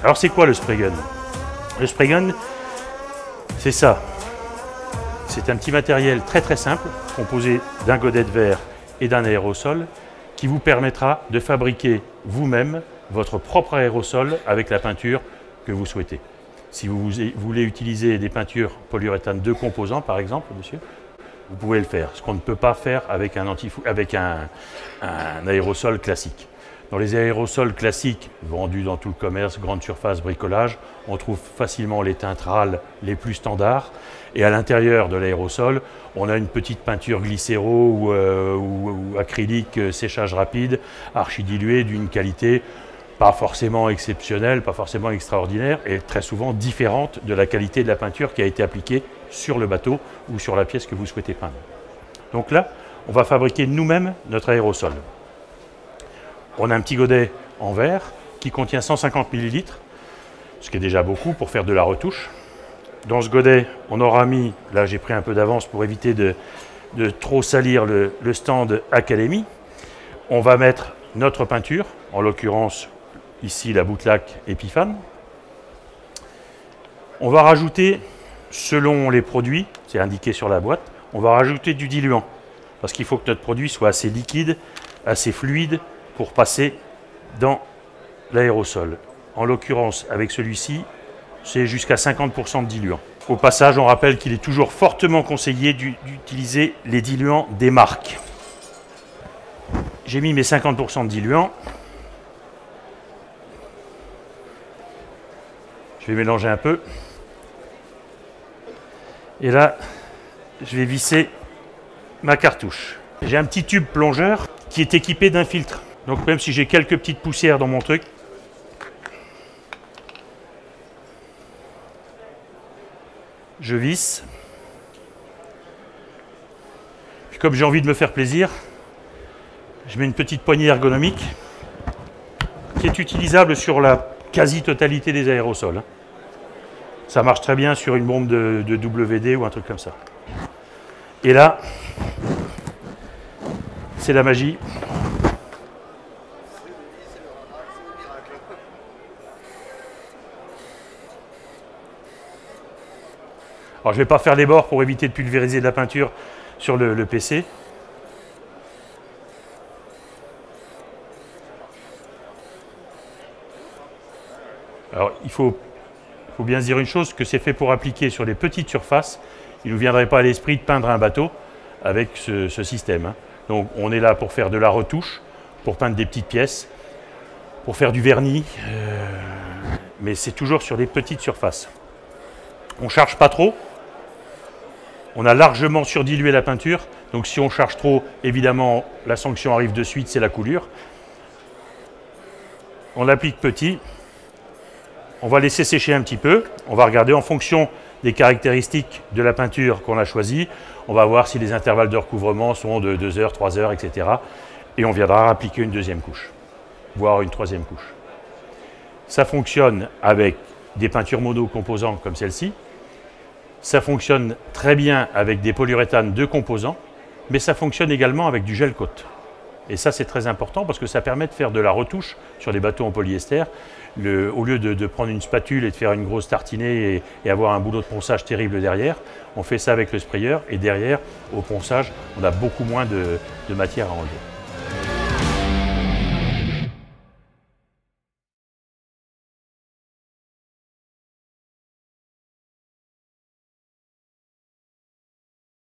Alors c'est quoi le spray gun? Le spray gun, c'est ça. C'est un petit matériel très très simple, composé d'un godet de verre et d'un aérosol, qui vous permettra de fabriquer vous-même votre propre aérosol avec la peinture que vous souhaitez. Si vous voulez utiliser des peintures polyuréthane 2 composants, par exemple, monsieur, vous pouvez le faire, ce qu'on ne peut pas faire avec un aérosol classique. Dans les aérosols classiques, vendus dans tout le commerce, grande surface, bricolage, on trouve facilement les teintes râles les plus standards. Et à l'intérieur de l'aérosol, on a une petite peinture glycéro ou acrylique séchage rapide, archidiluée, d'une qualité pas forcément exceptionnelle, pas forcément extraordinaire, et très souvent différente de la qualité de la peinture qui a été appliquée sur le bateau ou sur la pièce que vous souhaitez peindre. Donc là, on va fabriquer nous-mêmes notre aérosol. On a un petit godet en verre qui contient 150 ml, ce qui est déjà beaucoup pour faire de la retouche. Dans ce godet, on aura mis, là j'ai pris un peu d'avance pour éviter de trop salir le stand Academy. On va mettre notre peinture, en l'occurrence ici la Bootlack Epiphane. On va rajouter, selon les produits, c'est indiqué sur la boîte, on va rajouter du diluant. Parce qu'il faut que notre produit soit assez liquide, assez fluide, pour passer dans l'aérosol. En l'occurrence, avec celui-ci, c'est jusqu'à 50% de diluant. Au passage, on rappelle qu'il est toujours fortement conseillé d'utiliser les diluants des marques. J'ai mis mes 50% de diluant. Je vais mélanger un peu. Et là, je vais visser ma cartouche. J'ai un petit tube plongeur qui est équipé d'un filtre. Donc même si j'ai quelques petites poussières dans mon truc, je visse. Puis comme j'ai envie de me faire plaisir, je mets une petite poignée ergonomique qui est utilisable sur la quasi-totalité des aérosols. Ça marche très bien sur une bombe de WD ou un truc comme ça. Et là, c'est la magie. Alors, je ne vais pas faire les bords pour éviter de pulvériser de la peinture sur le PC. Alors, il faut bien se dire une chose, que c'est fait pour appliquer sur les petites surfaces. Il ne nous viendrait pas à l'esprit de peindre un bateau avec ce système. Donc, on est là pour faire de la retouche, pour peindre des petites pièces, pour faire du vernis, mais c'est toujours sur les petites surfaces. On ne charge pas trop. On a largement surdilué la peinture, donc si on charge trop, évidemment, la sanction arrive de suite, c'est la coulure. On l'applique petit, on va laisser sécher un petit peu, on va regarder en fonction des caractéristiques de la peinture qu'on a choisie, on va voir si les intervalles de recouvrement sont de 2 heures, 3 heures, etc. Et on viendra appliquer une deuxième couche, voire une troisième couche. Ça fonctionne avec des peintures mono-composants comme celle-ci. Ça fonctionne très bien avec des polyuréthanes 2 composants, mais ça fonctionne également avec du gel coat. Et ça, c'est très important parce que ça permet de faire de la retouche sur les bateaux en polyester. Au lieu de prendre une spatule et de faire une grosse tartinée et avoir un boulot de ponçage terrible derrière, on fait ça avec le sprayer et derrière, au ponçage, on a beaucoup moins de matière à enlever.